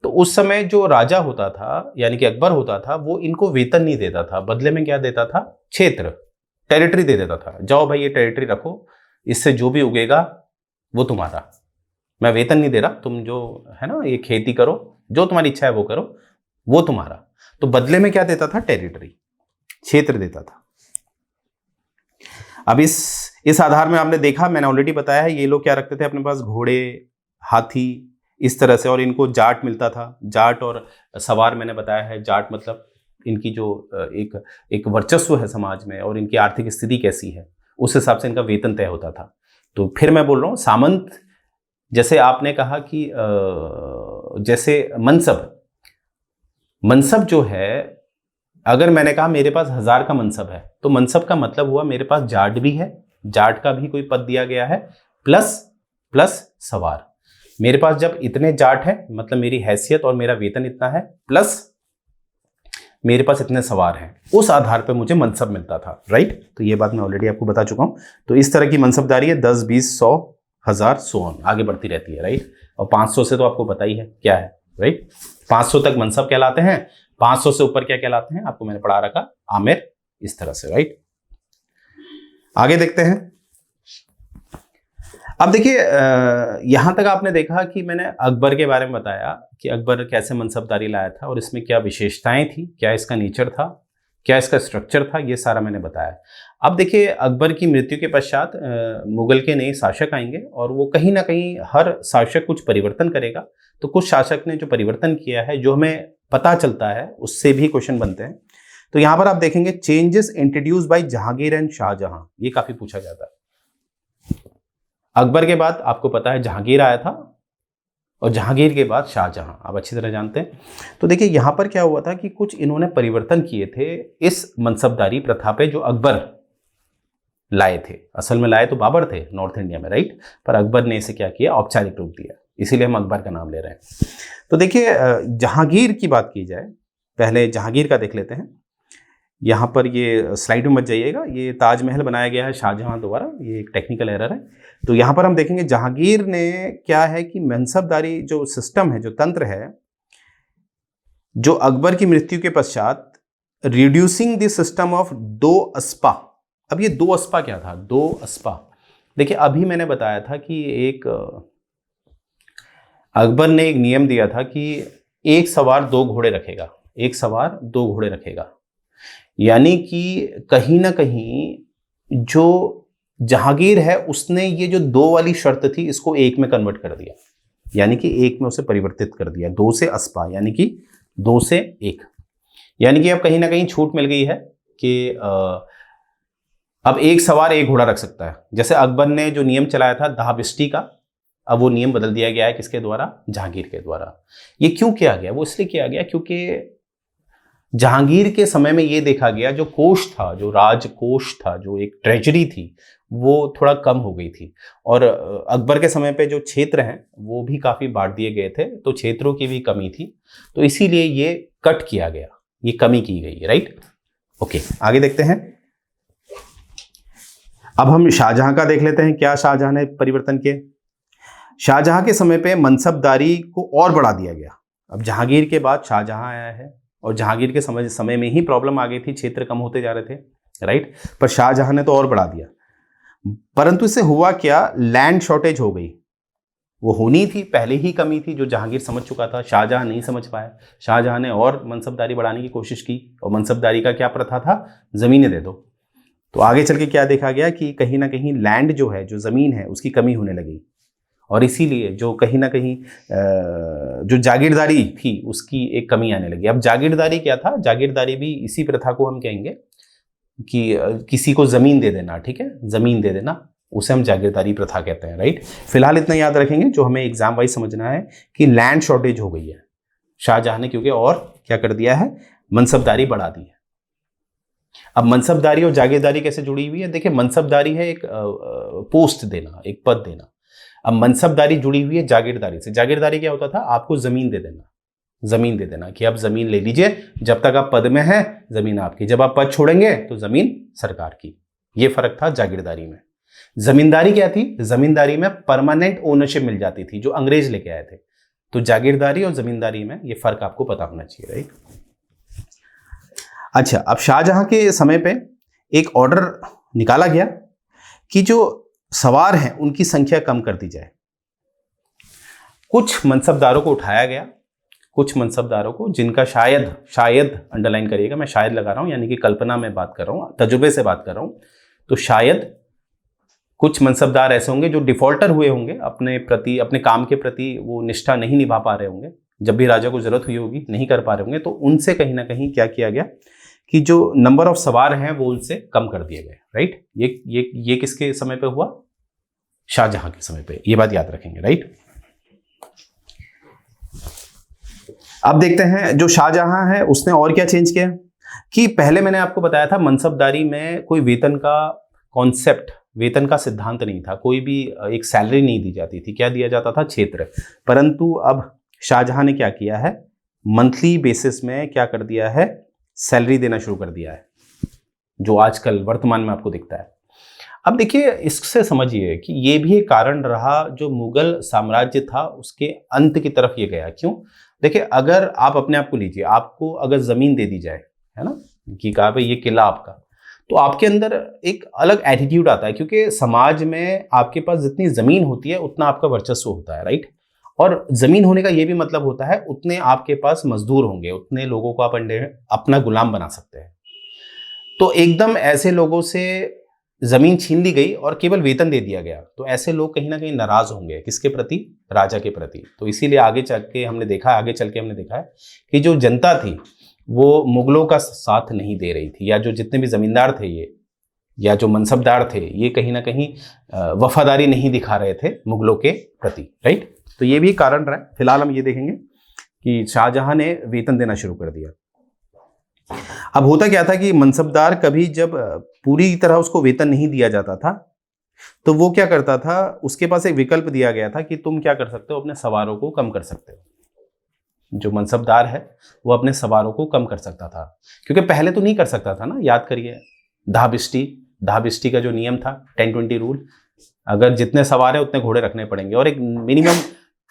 तो उस समय जो राजा होता था यानी कि अकबर होता था, वो इनको वेतन नहीं देता था, बदले में क्या देता था? क्षेत्र, टेरिटरी दे देता था। जाओ भाई, ये टेरिटरी रखो, इससे जो भी उगेगा वो तुम्हारा, मैं वेतन नहीं दे रहा, तुम जो है ना ये खेती करो, जो तुम्हारी इच्छा है वो करो, वो तुम्हारा। तो बदले में क्या देता था? टेरिटरी, क्षेत्र देता था। अब इस आधार में आपने देखा, मैंने ऑलरेडी बताया है, ये लोग क्या रखते थे अपने पास? घोड़े, हाथी, इस तरह से। और इनको जाट मिलता था। जाट और सवार मैंने बताया है, जाट मतलब इनकी जो एक वर्चस्व है समाज में और इनकी आर्थिक स्थिति कैसी है, उस हिसाब से इनका वेतन तय होता था। तो फिर मैं बोल रहा हूँ, सामंत, जैसे आपने कहा कि जैसे मनसब जो है, अगर मैंने कहा मेरे पास 1000 का मनसब है, तो मनसब का मतलब हुआ मेरे पास जाट भी है, जाट का भी कोई पद दिया गया है, प्लस प्लस सवार। मेरे पास जब इतने जाट है, मतलब मेरी हैसियत और मेरा वेतन इतना है, प्लस मेरे पास इतने सवार हैं, उस आधार पर मुझे मनसब मिलता था, राइट। तो ये बात मैं ऑलरेडी आपको बता चुका हूं। तो इस तरह की मनसबदारी है 10, 20, 100, 1000, 100 आगे बढ़ती रहती है, राइट। और 500 से तो आपको पता ही है क्या है, राइट। 500 तक मनसब कहलाते हैं, 500 से ऊपर क्या कहलाते हैं, आपको मैंने पढ़ा रखा, आमिर, इस तरह से, राइट। आगे देखते हैं। अब देखिए, यहां तक आपने देखा कि मैंने अकबर के बारे में बताया कि अकबर कैसे मनसबदारी लाया था और इसमें क्या विशेषताएं थी, क्या इसका नेचर था, क्या इसका स्ट्रक्चर था, ये सारा मैंने बताया। अब देखिए, अकबर की मृत्यु के पश्चात मुगल के नए शासक आएंगे और वो कहीं ना कहीं हर शासक कुछ परिवर्तन करेगा। तो कुछ शासक ने जो परिवर्तन किया है, जो हमें पता चलता है, उससे भी क्वेश्चन बनते हैं। तो यहां पर आप देखेंगे changes introduced by Jahangir and Shah Jahan, ये काफी पूछा जाता है। अकबर के बाद आपको पता है जहांगीर आया था और जहांगीर के बाद शाहजहां, आप अच्छी तरह जानते हैं। तो देखिए यहां पर क्या हुआ था कि कुछ इन्होंने परिवर्तन किए थे इस मनसबदारी प्रथा पे जो अकबर लाए थे। असल में लाए तो बाबर थे नॉर्थ इंडिया में, राइट, पर अकबर ने इसे क्या किया, औपचारिक रूप दिया, इसीलिए हम अकबर का नाम ले रहे हैं। तो देखिए, जहांगीर की बात की जाए, पहले जहांगीर का देख लेते हैं। यहाँ पर ये स्लाइड में मत जाइएगा, ये ताजमहल बनाया गया है शाहजहां द्वारा, ये एक टेक्निकल एरर है। तो यहाँ पर हम देखेंगे जहांगीर ने क्या है कि मनसबदारी जो सिस्टम है, जो तंत्र है, जो अकबर की मृत्यु के पश्चात रिड्यूसिंग द सिस्टम ऑफ 2 अस्पा। अब ये 2 अस्पा क्या था, 2 अस्पा, देखिए अभी मैंने बताया था कि एक अकबर ने एक नियम दिया था कि एक सवार 2 घोड़े रखेगा, एक सवार 2 घोड़े रखेगा। यानी कि कहीं ना कहीं जो जहांगीर है उसने ये जो 2 वाली शर्त थी इसको 1 में कन्वर्ट कर दिया, यानी कि 1 में उसे परिवर्तित कर दिया, 2 से अस्पा, यानी कि 2 से 1। यानी कि अब कहीं ना कहीं छूट मिल गई है कि अब एक सवार 1 घोड़ा रख सकता है। जैसे अकबर ने जो नियम चलाया था दाहबिस्टी का, अब वो नियम बदल दिया गया है, किसके द्वारा, जहांगीर के द्वारा। ये क्यों किया गया, वो इसलिए किया गया क्योंकि जहांगीर के समय में ये देखा गया जो कोष था, जो राजकोष था, जो एक ट्रेजरी थी, वो थोड़ा कम हो गई थी। और अकबर के समय पे जो क्षेत्र हैं वो भी काफ़ी बांट दिए गए थे, तो क्षेत्रों की भी कमी थी, तो इसीलिए ये कट किया गया, ये कमी की गई है, राइट। ओके, आगे देखते हैं। अब हम शाहजहां का देख लेते हैं, क्या शाहजहां ने परिवर्तन किए। शाहजहां के समय पे मनसबदारी को और बढ़ा दिया गया। अब जहांगीर के बाद शाहजहां आया है और जहांगीर के समय में ही प्रॉब्लम आ गई थी, क्षेत्र कम होते जा रहे थे, राइट, पर शाहजहां ने तो और बढ़ा दिया। परंतु इससे हुआ क्या, लैंड शॉर्टेज हो गई। वो होनी थी, पहले ही कमी थी जो जहांगीर समझ चुका था, शाहजहां नहीं समझ पाया। शाहजहां ने और मनसबदारी बढ़ाने की कोशिश की, और मनसबदारी का क्या प्रथा था, जमीनें दे दो। तो आगे चल के क्या देखा गया कि कहीं ना कहीं लैंड जो है, जो जमीन है, उसकी कमी होने लगी, और इसीलिए जो कहीं ना कहीं जो जागीरदारी थी उसकी एक कमी आने लगी। अब जागीरदारी क्या था, जागीरदारी भी इसी प्रथा को हम कहेंगे कि किसी को जमीन दे देना, ठीक है, जमीन दे देना, उसे हम जागीरदारी प्रथा कहते हैं, राइट। फिलहाल इतना याद रखेंगे, जो हमें एग्जाम वाइज समझना है कि लैंड शॉर्टेज हो गई है शाहजहां ने, क्योंकि और क्या कर दिया है, मनसबदारी बढ़ा दी है। अब मनसबदारी और जागीरदारी कैसे जुड़ी हुई है, देखिए मनसबदारी है एक पोस्ट देना, एक पद देना। अब मनसबदारी जुड़ी हुई है जागीरदारी से। जागीरदारी क्या होता था, आपको जमीन दे देना, जमीन दे देना कि आप जमीन ले लीजिए, जब तक आप पद में हैं जमीन आपकी, जब आप पद छोड़ेंगे तो जमीन सरकार की। ये फर्क था जागीरदारी में। जमींदारी क्या थी, जमींदारी में परमानेंट ओनरशिप मिल जाती थी, जो अंग्रेज लेके आए थे। तो जागीरदारी और जमींदारी में ये फर्क आपको पता होना चाहिए, राइट। अच्छा, अब शाहजहां के समय पे एक ऑर्डर निकाला गया कि जो सवार हैं उनकी संख्या कम कर दी जाए। कुछ मनसबदारों को उठाया गया, कुछ मनसबदारों को, जिनका शायद अंडरलाइन करिएगा, मैं शायद लगा रहा हूं, यानी कि कल्पना में बात कर रहा हूं, तजुर्बे से बात कर रहा हूं, तो शायद कुछ मनसबदार ऐसे होंगे जो डिफॉल्टर हुए होंगे अपने प्रति, अपने काम के प्रति वो निष्ठा नहीं निभा पा रहे होंगे, जब भी राजा को जरूरत हुई होगी नहीं कर पा रहे होंगे, तो उनसे कहीं ना कहीं क्या किया गया कि जो नंबर ऑफ सवार हैं वो उनसे कम कर दिए गए, राइट। ये किसके समय पे हुआ, शाहजहां के समय पे, ये बात याद रखेंगे, राइट। अब देखते हैं जो शाहजहां है उसने और क्या चेंज किया कि पहले मैंने आपको बताया था मनसबदारी में कोई वेतन का कॉन्सेप्ट वेतन का सिद्धांत नहीं था, कोई भी एक सैलरी नहीं दी जाती थी, क्या दिया जाता था, क्षेत्र। परंतु अब शाहजहां ने क्या किया है, मंथली बेसिस में क्या कर दिया है, सैलरी देना शुरू कर दिया है, जो आजकल वर्तमान में आपको दिखता है। अब देखिए, इससे समझिए कि ये भी एक कारण रहा जो मुगल साम्राज्य था उसके अंत की तरफ ये गया। क्यों? देखिए, अगर आप अपने आप को लीजिए, आपको अगर जमीन दे दी जाए, है ना, कि कहा भाई ये किला आपका, तो आपके अंदर एक अलग एटीट्यूड आता है, क्योंकि समाज में आपके पास जितनी जमीन होती है उतना आपका वर्चस्व होता है, राइट। और जमीन होने का ये भी मतलब होता है उतने आपके पास मजदूर होंगे, उतने लोगों को आप अपना गुलाम बना सकते हैं। तो एकदम ऐसे लोगों से जमीन छीन ली गई और केवल वेतन दे दिया गया, तो ऐसे लोग कहीं ना कहीं नाराज होंगे, किसके प्रति, राजा के प्रति। तो इसीलिए आगे चल के हमने देखा है कि जो जनता थी वो मुगलों का साथ नहीं दे रही थी, या जो जितने भी जमींदार थे ये, या जो मनसबदार थे, ये कहीं ना कहीं वफादारी नहीं दिखा रहे थे मुगलों के प्रति, राइट। तो ये भी कारण रहा है। फिलहाल हम ये देखेंगे कि शाहजहां ने वेतन देना शुरू कर दिया। अब होता क्या था कि मनसबदार कभी जब पूरी तरह उसको वेतन नहीं दिया जाता था, तो वो क्या करता था, उसके पास एक विकल्प दिया गया था कि तुम क्या कर सकते हो, अपने सवारों को कम कर सकते हो। जो मनसबदार है वो अपने सवारों को कम कर सकता था, क्योंकि पहले तो नहीं कर सकता था ना। याद करिए, दाहबिस्टी का जो नियम था, 10-20 रूल, अगर जितने सवार है उतने घोड़े रखने पड़ेंगे, और एक मिनिमम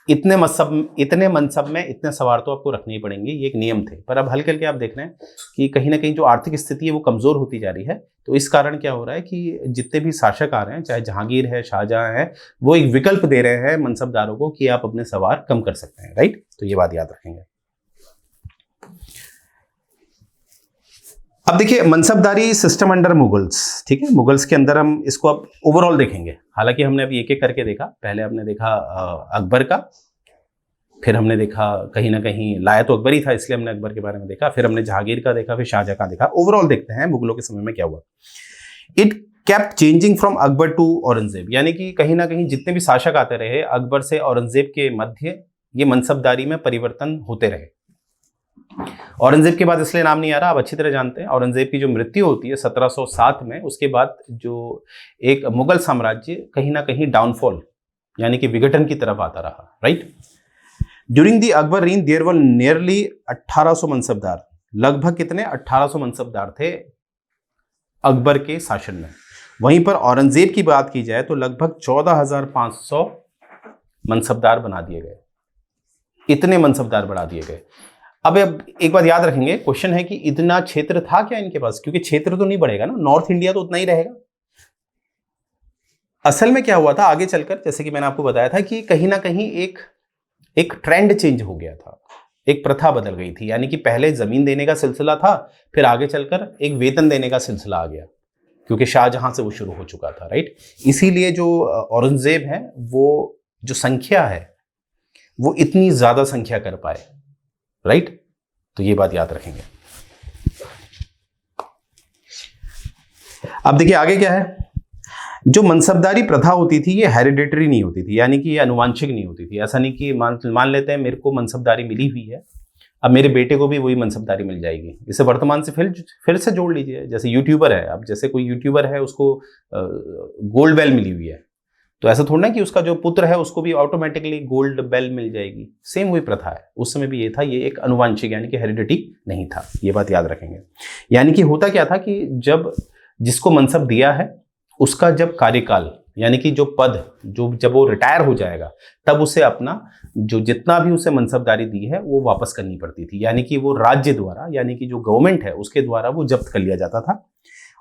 इतने मनसब में इतने सवार तो आपको रखने ही पड़ेंगे, ये एक नियम थे। पर अब हल्के हल्के आप देख रहे हैं कि कहीं ना कहीं जो आर्थिक स्थिति है वो कमजोर होती जा रही है। तो इस कारण क्या हो रहा है कि जितने भी शासक आ रहे हैं, चाहे जहांगीर है, शाहजहां है, वो एक विकल्प दे रहे हैं मनसबदारों को कि आप अपने सवार कम कर सकते हैं, राइट। तो ये बात याद रखेंगे। अब देखिए, मनसबदारी सिस्टम अंडर मुगल्स, ठीक है, मुगल्स के अंदर हम इसको अब ओवरऑल देखेंगे। हालांकि हमने अभी एक एक करके देखा, पहले हमने देखा अकबर का, फिर हमने देखा कहीं ना कहीं, लाया तो अकबर ही था इसलिए हमने अकबर के बारे में देखा, फिर हमने जहांगीर का देखा, फिर शाहजहां का देखा। ओवरऑल देखते हैं मुगलों के समय में क्या हुआ। It kept changing from Akbar to Aurangzeb, यानी कि कहीं ना कहीं जितने भी शासक आते रहे, अकबर से औरंगजेब के मध्य ये मनसबदारी में परिवर्तन होते रहे। औरंगजेब के बाद इसलिए नाम नहीं आ रहा, आप अच्छी तरह जानते हैं। औरंगजेब की जो मृत्यु होती है 1707 में, उसके बाद जो एक मुगल साम्राज्य कहीं ना कहीं डाउनफॉल यानी कि विघटन की तरफ आता रहा, right. During the Akbar reign there were nearly 1800 मनसबदार, लगभग कितने, 1800 मनसबदार थे अकबर के शासन में। वहीं पर औरंगजेब की बात की जाए तो लगभग 14,500 मनसबदार बना दिए गए, इतने मनसबदार बढ़ा दिए गए। अब एक बात याद रखेंगे, क्वेश्चन है कि इतना क्षेत्र था क्या इनके पास, क्योंकि क्षेत्र तो नहीं बढ़ेगा ना, नॉर्थ इंडिया तो उतना ही रहेगा। असल में क्या हुआ था आगे चलकर, जैसे कि मैंने आपको बताया था कि कहीं ना कहीं एक ट्रेंड चेंज हो गया था, एक प्रथा बदल गई थी। यानी कि पहले जमीन देने का सिलसिला था, फिर आगे चलकर एक वेतन देने का सिलसिला आ गया, क्योंकि शाहजहां से वो शुरू हो चुका था, राइट। इसीलिए जो औरंगजेब है, वो जो संख्या है वो इतनी ज्यादा संख्या कर पाए, राइट। तो ये बात याद रखेंगे। अब देखिए आगे क्या है। जो मनसबदारी प्रथा होती थी ये हेरिडेटरी नहीं होती थी, यानी कि ये अनुवांशिक नहीं होती थी। ऐसा नहीं कि मान लेते हैं मेरे को मनसबदारी मिली हुई है, अब मेरे बेटे को भी वही मनसबदारी मिल जाएगी। इसे वर्तमान से फिर से जोड़ लीजिए। जैसे यूट्यूबर है, अब जैसे कोई यूट्यूबर है, उसको गोल्ड बेल मिली हुई है, तो ऐसा थोड़ा ना कि उसका जो पुत्र है उसको भी ऑटोमेटिकली गोल्ड बेल मिल जाएगी। सेम वही प्रथा है, उस समय भी ये था, ये एक अनुवांशिक यानी कि हेरिडिटी नहीं था। ये बात याद रखेंगे। यानी कि होता क्या था कि जब जिसको मनसब दिया है उसका जब कार्यकाल यानी कि जो पद जब वो रिटायर हो जाएगा, तब उसे अपना जो जितना भी उसे मनसबदारी दी है वो वापस करनी पड़ती थी। यानी कि वो राज्य द्वारा, यानी कि जो गवर्नमेंट है उसके द्वारा वो जब्त कर लिया जाता था,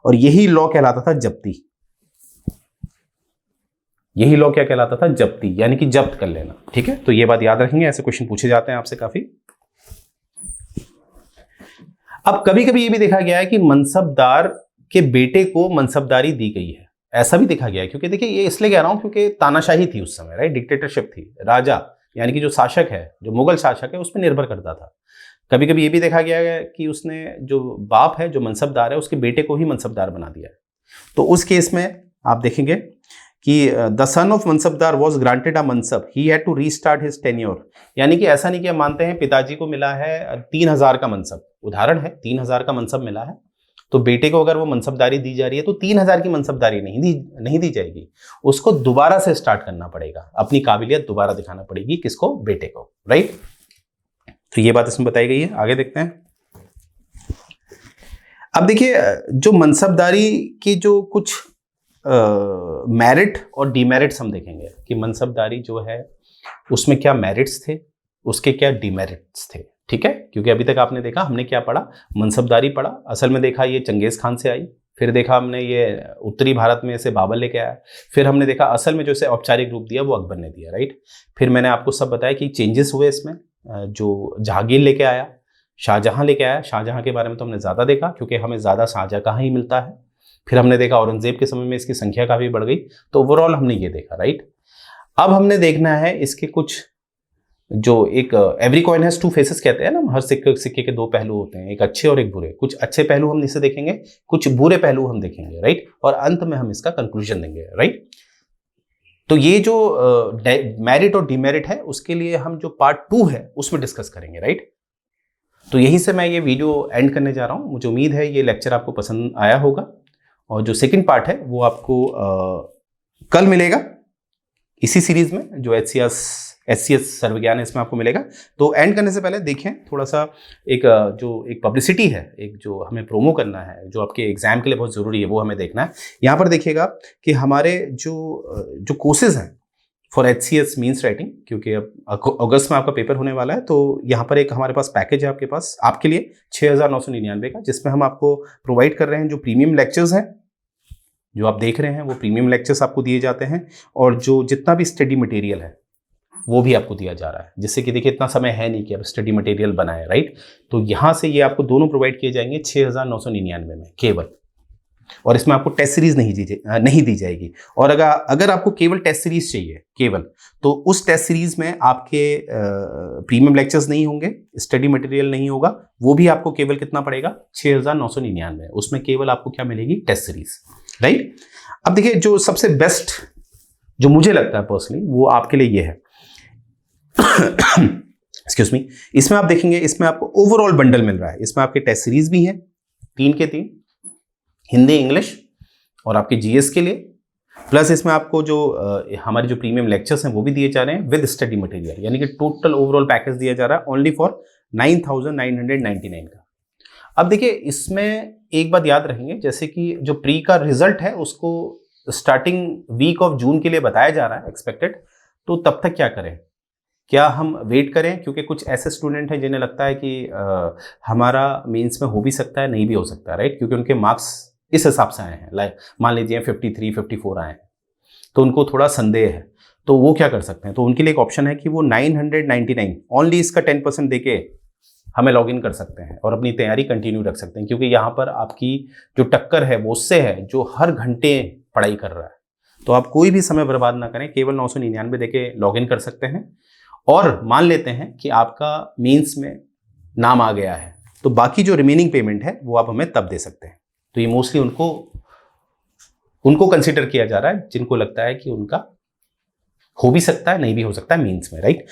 और यही लॉ कहलाता था जब्ती। यही लॉ क्या कहलाता था, जब्ती, यानी कि जब्त कर लेना। ठीक है, तो ये बात याद रखेंगे, ऐसे क्वेश्चन पूछे जाते हैं आपसे काफी। अब कभी कभी ये भी देखा गया है कि मनसबदार के बेटे को मनसबदारी दी गई है, ऐसा भी देखा गया है। क्योंकि देखिए ये इसलिए कह रहा हूं क्योंकि तानाशाही थी उस समय, राइट, डिक्टेटरशिप थी। राजा यानी कि जो शासक है, जो मुगल शासक है, उस पर निर्भर करता था। कभी कभी ये भी देखा गया है कि उसने जो बाप है, जो मनसबदार है, उसके बेटे को ही मनसबदार बना दिया है। तो उस केस में आप देखेंगे कि the son of mansabdar was granted a mansab, he had to restart his tenure. यानी कि ऐसा नहीं कि हम मानते हैं पिताजी को मिला है 3000 का मनसब, उदाहरण है 3000 का मनसब मिला है, तो बेटे को अगर वो मनसबदारी दी जा रही है तो 3,000 की मनसबदारी नहीं दी जाएगी, उसको दोबारा से स्टार्ट करना पड़ेगा, अपनी काबिलियत दोबारा दिखाना पड़ेगी, किसको? बेटे को, राइट। तो ये बात इसमें बताई गई है। आगे देखते हैं। अब देखिए, जो मनसबदारी की जो कुछ मेरिट और डीमेरिट्स हम देखेंगे कि मनसबदारी जो है उसमें क्या मेरिट्स थे, उसके क्या डीमेरिट्स थे, ठीक है। क्योंकि अभी तक आपने देखा हमने क्या पढ़ा, मनसबदारी पढ़ा, असल में देखा ये चंगेज खान से आई, फिर देखा हमने ये उत्तरी भारत में इसे बाबर लेके आया, फिर हमने देखा असल में जो इसे औपचारिक रूप दिया वो अकबर ने दिया, राइट। फिर मैंने आपको सब बताया कि चेंजेस हुए इसमें, जो जहांगीर लेके आया, शाहजहां लेके आया। शाहजहां के बारे में तो हमने ज़्यादा देखा क्योंकि हमें ज़्यादा शाहजहां ही मिलता है। फिर हमने देखा औरंगजेब के समय में इसकी संख्या काफ़ी बढ़ गई। तो ओवरऑल हमने ये देखा, राइट। अब हमने देखना है इसके कुछ जो एक every coin has two faces कहते हैं ना, हर सिक्के के दो पहलू होते हैं, एक अच्छे और एक बुरे। कुछ अच्छे पहलू हम इसे देखेंगे, कुछ बुरे पहलू हम देखेंगे, राइट। और अंत में हम इसका कंक्लूजन देंगे, राइट। तो ये जो मेरिट और डीमेरिट है उसके लिए हम जो पार्ट 2 है उसमें डिस्कस करेंगे, राइट। तो यहीं से मैं ये वीडियो एंड करने जा रहा हूँ। मुझे उम्मीद है ये लेक्चर आपको पसंद आया होगा, और जो सेकंड पार्ट है वो आपको कल मिलेगा इसी सीरीज में, जो HCS सर्वज्ञान है इसमें आपको मिलेगा। तो एंड करने से पहले देखें थोड़ा सा एक पब्लिसिटी है, एक जो हमें प्रोमो करना है, जो आपके एग्जाम के लिए बहुत ज़रूरी है, वो हमें देखना है। यहाँ पर देखिएगा कि हमारे जो कोर्सेज हैं फॉर HCS मीन्स राइटिंग, क्योंकि अब अगस्त में आपका पेपर होने वाला है, तो यहाँ पर एक हमारे पास पैकेज है आपके लिए 6,999 का, जिसमें हम आपको प्रोवाइड कर रहे हैं जो प्रीमियम लेक्चर्स हैं, जो आप देख रहे हैं वो प्रीमियम लेक्चर्स आपको दिए जाते हैं, और जो जितना भी स्टडी मटेरियल है वो भी आपको दिया जा रहा है, जिससे कि देखिए इतना समय है नहीं कि आप स्टडी मटेरियल बनाएं, राइट। तो यहाँ से ये आपको दोनों प्रोवाइड किए जाएंगे 6,999 में केवल, और इसमें आपको टेस्ट सीरीज नहीं दी जाएगी। और अगर आपको केवल टेस्ट सीरीज चाहिए केवल, तो उस टेस्ट सीरीज में आपके प्रीमियम लेक्चर्स नहीं होंगे, स्टडी मटेरियल नहीं होगा, वो भी आपको केवल कितना पड़ेगा? 6,999। उसमें केवल आपको क्या मिलेगी? Test series, right. अब देखिए, जो सबसे बेस्ट जो मुझे लगता है पर्सनली वो आपके लिए ये है एक्सक्यूज मी, इसमें आप देखेंगे इसमें आपको ओवरऑल बंडल मिल रहा है। इसमें आपके टेस्ट सीरीज भी हैं 3 के 3, हिंदी, इंग्लिश और आपके GS के लिए, प्लस इसमें आपको जो हमारे जो प्रीमियम लेक्चर्स हैं वो भी दिए जा रहे हैं विद स्टडी मटेरियल, यानी कि टोटल ओवरऑल पैकेज दिया जा रहा है ओनली फॉर 9,999 का। अब देखिए, इसमें एक बात याद रखेंगे, जैसे कि जो प्री का रिजल्ट है उसको स्टार्टिंग वीक ऑफ जून के लिए बताया जा रहा है एक्सपेक्टेड, तो तब तक क्या करें? क्या हम वेट करें? क्योंकि कुछ ऐसे स्टूडेंट हैं जिन्हें लगता है कि हमारा मेंस में हो भी सकता है, नहीं भी हो सकता है, राइट, क्योंकि उनके मार्क्स इस हिसाब से आए हैं, लाइक मान लीजिए 53, 54 आए हैं, तो उनको थोड़ा संदेह है, तो वो क्या कर सकते हैं? तो उनके लिए एक ऑप्शन है कि वो 999 ओनली इसका 10% देके हमें लॉग इन कर सकते हैं और अपनी तैयारी कंटिन्यू रख सकते हैं, क्योंकि यहाँ पर आपकी जो टक्कर है वो उससे है जो हर घंटे पढ़ाई कर रहा है। तो आप कोई भी समय बर्बाद ना करें, केवल 999 देके लॉग इन कर सकते हैं। और मान लेते हैं कि आपका मेंस में नाम आ गया है, तो बाकी जो रिमेनिंग पेमेंट है वो आप हमें तब दे सकते हैं। तो ये मोस्टली उनको कंसिडर किया जा रहा है जिनको लगता है कि उनका हो भी सकता है, नहीं भी हो सकता है मेंस में, राइट।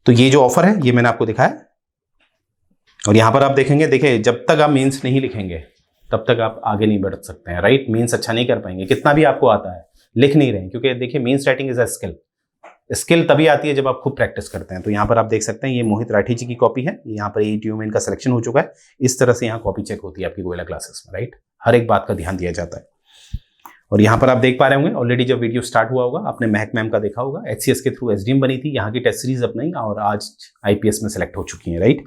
तो ये जो ऑफर है ये मैंने आपको दिखाया, और यहां पर आप देखेंगे, देखिए जब तक आप मेंस नहीं लिखेंगे तब तक आप आगे नहीं बढ़ सकते हैं, राइट। मेंस अच्छा नहीं कर पाएंगे, कितना भी आपको आता है, लिख नहीं रहे, क्योंकि देखिए mains writing is a skill तभी आती है जब आप खूब प्रैक्टिस करते हैं। तो यहाँ पर आप देख सकते हैं ये मोहित राठी जी की कॉपी है, यहाँ पर AETU में इनका सिलेक्शन हो चुका है। इस तरह से यहाँ कॉपी चेक होती है आपकी गोयला क्लासेस में, राइट। हर एक बात का ध्यान दिया जाता है। और यहाँ पर आप देख पा रहे होंगे ऑलरेडी, जब वीडियो स्टार्ट हुआ होगा आपने महक मैम का देखा होगा, HCS के थ्रू SDM बनी थी, यहाँ की टेस्ट सीरीज अपनाई और आज IPS में सेलेक्ट हो चुकी है, राइट।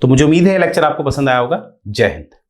तो मुझे उम्मीद है लेक्चर आपको पसंद आया होगा। जय हिंद।